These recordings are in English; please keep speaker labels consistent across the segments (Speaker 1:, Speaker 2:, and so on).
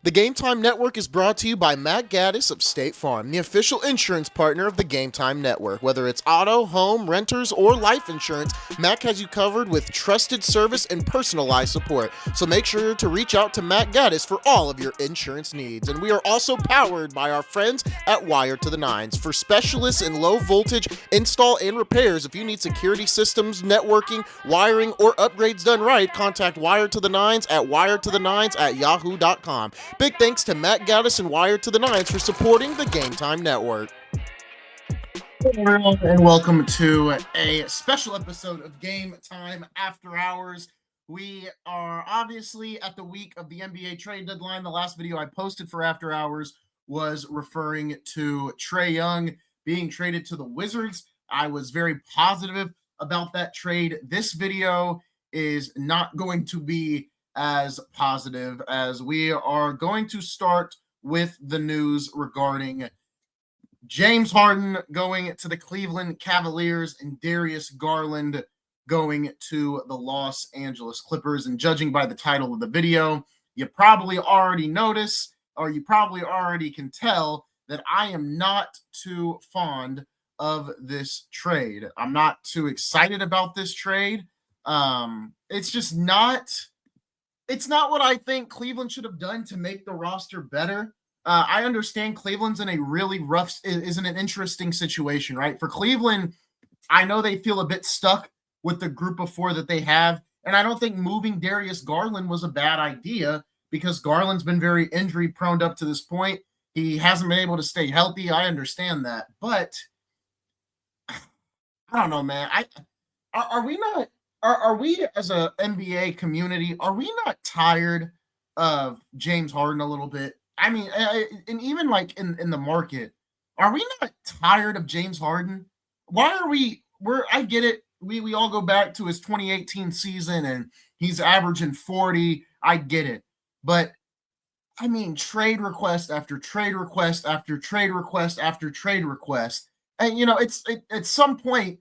Speaker 1: The Game Time Network is brought to you by Matt Gaddis of State Farm, the official insurance partner of the Game Time Network. Whether it's auto, home, renters, or life insurance, Mac has you covered with trusted service and personalized support. So make sure to reach out to Matt Gaddis for all of your insurance needs. And we are also powered by our friends at Wire to the Nines. For specialists in low voltage install and repairs, if you need security systems, networking, wiring, or upgrades done right, contact Wire to the Nines at wiretothenines@yahoo.com. Big thanks to Matt Gaddis and Wire to the Nines for supporting the Game Time Network.
Speaker 2: Hello, and welcome to a special episode of Game Time After Hours. We are obviously at the week of the NBA trade deadline. The last video I posted for After Hours was referring to Trae Young being traded to the Wizards. I was very positive about that trade. This video is not going to be as positive, as we are going to start with the news regarding James Harden going to the Cleveland Cavaliers and Darius Garland going to the Los Angeles Clippers. And judging by the title of the video, you probably already notice, or you probably already can tell, that I am not too fond of this trade. I'm not too excited about this trade. It's just not... It's not what I think Cleveland should have done to make the roster better. I understand Cleveland's in a really rough, is in an interesting situation, right? For Cleveland, I know they feel a bit stuck with the group of four that they have, and I don't think moving Darius Garland was a bad idea because Garland's been very injury prone up to this point. He hasn't been able to stay healthy. I understand that, but I don't know, man. Are we not? Are we as a NBA community, are we not tired of James Harden a little bit? I mean, and even like in the market, are we not tired of James Harden? Why are I get it. We all go back to his 2018 season and he's averaging 40. I get it. But I mean, trade request after trade request after trade request after trade request. And it's at some point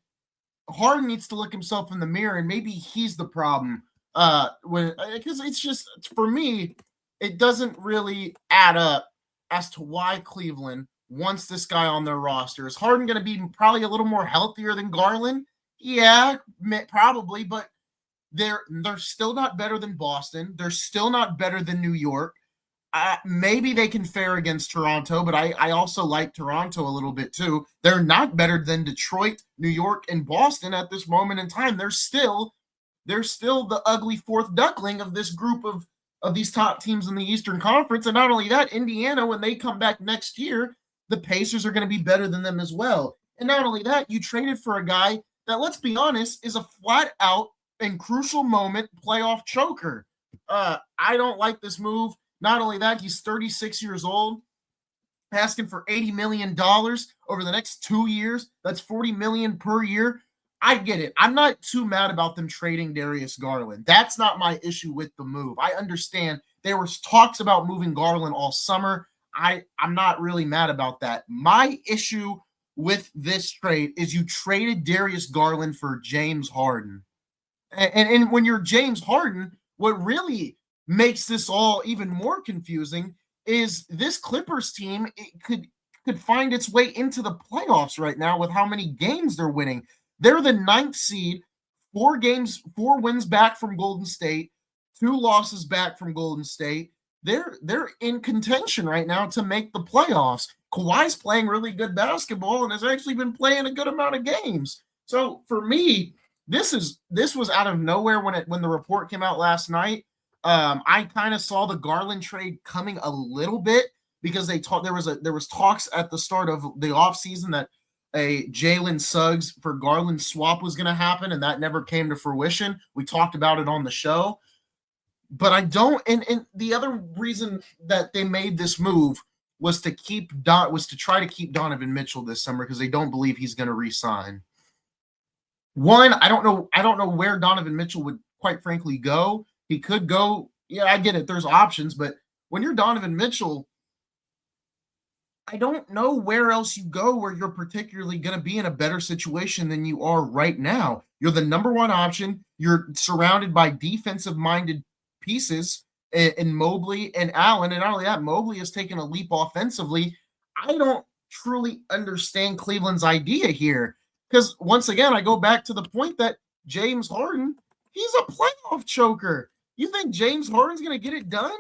Speaker 2: Harden needs to look himself in the mirror, and maybe he's the problem. Because it's just, for me, it doesn't really add up as to why Cleveland wants this guy on their roster. Is Harden going to be probably a little more healthier than Garland? Yeah, probably, but they're still not better than Boston. They're still not better than New York. Maybe they can fare against Toronto, but I also like Toronto a little bit too. They're not better than Detroit, New York, and Boston at this moment in time. They're still the ugly fourth duckling of this group of these top teams in the Eastern Conference. And not only that, Indiana, when they come back next year, the Pacers are going to be better than them as well. And not only that, you traded for a guy that, let's be honest, is a flat out and crucial moment playoff choker. I don't like this move. Not only that, he's 36 years old, asking for $80 million over the next 2 years. That's $40 million per year. I get it. I'm not too mad about them trading Darius Garland. That's not my issue with the move. I understand there was talks about moving Garland all summer. I'm not really mad about that. My issue with this trade is you traded Darius Garland for James Harden. And when you're James Harden, what really makes this all even more confusing is this Clippers team could find its way into the playoffs right now with how many games they're winning. They're the 9th seed, 4 wins back from Golden State, 2 losses back from Golden State. They're in contention right now to make the playoffs. Kawhi's playing really good basketball and has actually been playing a good amount of games. So for me, this was out of nowhere when the report came out last night. I kind of saw the Garland trade coming a little bit because there was talks at the start of the offseason that a Jalen Suggs for Garland swap was going to happen, and that never came to fruition. We talked about it on the show. But I don't, and the other reason that they made this move was to try to keep Donovan Mitchell this summer because they don't believe he's going to re-sign. One, I don't know where Donovan Mitchell would quite frankly go. He could go, yeah, I get it. There's options, but when you're Donovan Mitchell, I don't know where else you go where you're particularly going to be in a better situation than you are right now. You're the number one option. You're surrounded by defensive-minded pieces in Mobley and Allen. And not only that, Mobley has taken a leap offensively. I don't truly understand Cleveland's idea here. Because once again, I go back to the point that James Harden, he's a playoff choker. You think James Harden's going to get it done?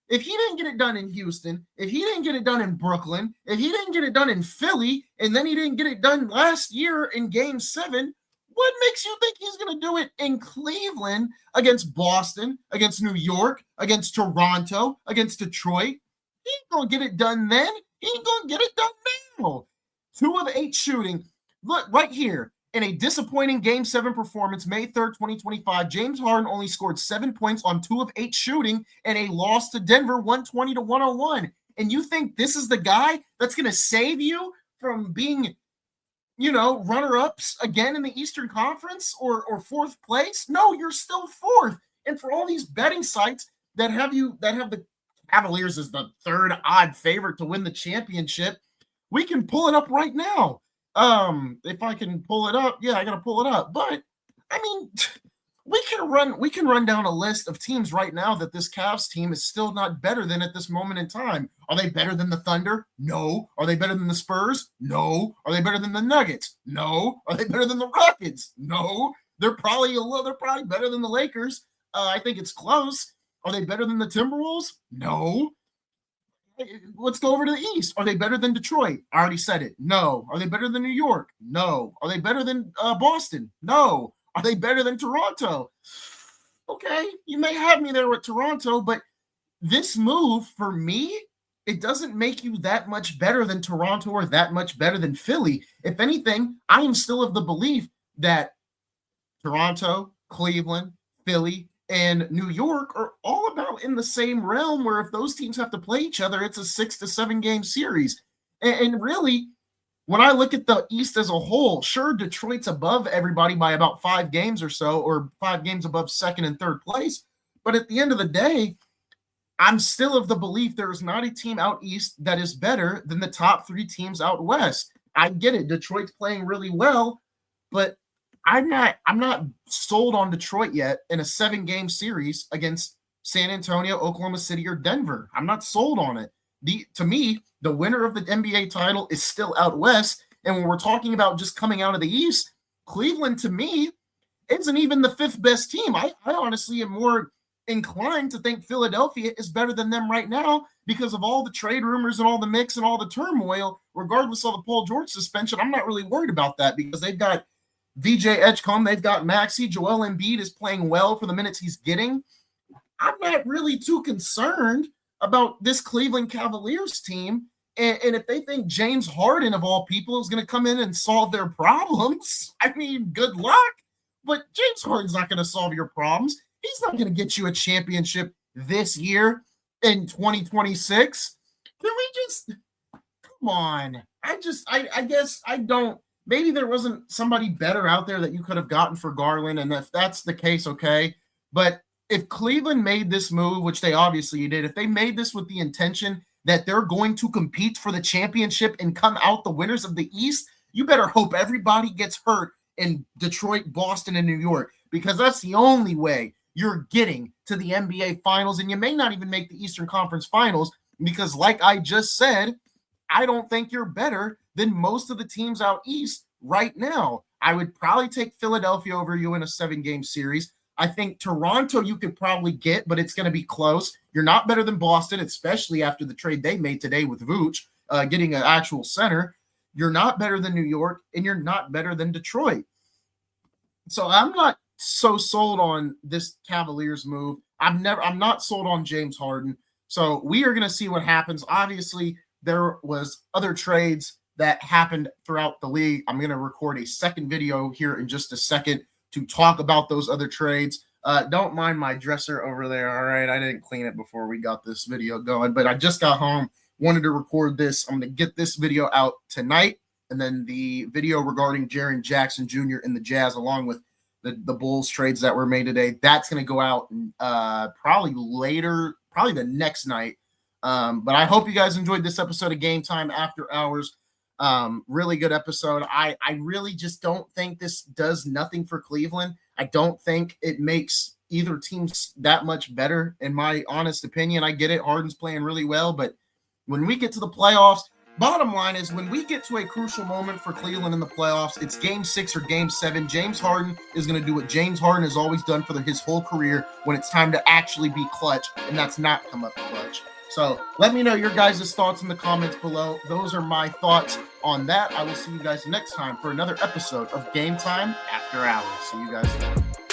Speaker 2: If he didn't get it done in Houston, if he didn't get it done in Brooklyn, if he didn't get it done in Philly, and then he didn't get it done last year in Game 7, what makes you think he's going to do it in Cleveland against Boston, against New York, against Toronto, against Detroit? He ain't going to get it done then. He ain't going to get it done now. 2 of 8 shooting. Look, right here. In a disappointing Game 7 performance, May 3rd, 2025, James Harden only scored 7 points on 2 of 8 shooting and a loss to Denver 120-101. And you think this is the guy that's going to save you from being, runner-ups again in the Eastern Conference or 4th place? No, you're still 4th. And for all these betting sites that have the Cavaliers as the 3rd odd favorite to win the championship, we can pull it up right now. If I can pull it up, I gotta pull it up. But I mean, we can run down a list of teams right now that this Cavs team is still not better than at this moment in time. Are they better than the Thunder? No. Are they better than the Spurs? No. Are they better than the Nuggets? No. Are they better than the Rockets? No. They're probably better than the Lakers. I think it's close. Are they better than the Timberwolves? No. Let's go over to the East. Are they better than Detroit? I already said it. No. Are they better than New York? No. Are they better than Boston? No. Are they better than Toronto? Okay, you may have me there with Toronto, but this move for me, it doesn't make you that much better than Toronto or that much better than Philly. If anything, I am still of the belief that Toronto, Cleveland, Philly, and New York are all about in the same realm where if those teams have to play each other, it's a 6 to 7 game series. And really, when I look at the East as a whole, sure, Detroit's above everybody by about 5 games or so, or 5 games above 2nd and 3rd place. But at the end of the day, I'm still of the belief there is not a team out East that is better than the top 3 teams out West. I get it. Detroit's playing really well, but I'm not sold on Detroit yet in a 7-game series against San Antonio, Oklahoma City, or Denver. I'm not sold on it. To me, the winner of the NBA title is still out West. And when we're talking about just coming out of the East, Cleveland, to me, isn't even the 5th best team. I honestly am more inclined to think Philadelphia is better than them right now because of all the trade rumors and all the mix and all the turmoil, regardless of the Paul George suspension. I'm not really worried about that because they've got VJ Edgecombe, they've got Maxey. Joel Embiid is playing well for the minutes he's getting. I'm not really too concerned about this Cleveland Cavaliers team. And if they think James Harden, of all people, is going to come in and solve their problems, I mean, good luck. But James Harden's not going to solve your problems. He's not going to get you a championship this year in 2026. Can we just come on? I guess I don't. Maybe there wasn't somebody better out there that you could have gotten for Garland. And if that's the case, okay. But if Cleveland made this move, which they obviously did, if they made this with the intention that they're going to compete for the championship and come out the winners of the East, you better hope everybody gets hurt in Detroit, Boston, and New York, because that's the only way you're getting to the NBA Finals. And you may not even make the Eastern Conference Finals because, like I just said, I don't think you're better than most of the teams out East right now. I would probably take Philadelphia over you in a 7-game series. I think Toronto you could probably get, but it's going to be close. You're not better than Boston, especially after the trade they made today with Vooch, getting an actual center. You're not better than New York, and you're not better than Detroit. So I'm not so sold on this Cavaliers move. I'm not sold on James Harden. So we are going to see what happens. Obviously, there was other trades that happened throughout the league. I'm going to record a second video here in just a second to talk about those other trades. Don't mind my dresser over there. All right. I didn't clean it before we got this video going, but I just got home, wanted to record this. I'm going to get this video out tonight. And then the video regarding Jaren Jackson Jr. and the Jazz, along with the Bulls trades that were made today, that's going to go out probably later, probably the next night. But I hope you guys enjoyed this episode of Game Time After Hours. Really good episode. I really just don't think this does nothing for Cleveland. I don't think it makes either team's that much better, in my honest opinion. I get it. Harden's playing really well, but when we get to the playoffs, bottom line is when we get to a crucial moment for Cleveland in the playoffs, it's game 6 or game 7. James Harden is going to do what James Harden has always done for his whole career when it's time to actually be clutch, and that's not come up clutch. So let me know your guys' thoughts in the comments below. Those are my thoughts on that. I will see you guys next time for another episode of Game Time After Hours. See you guys later.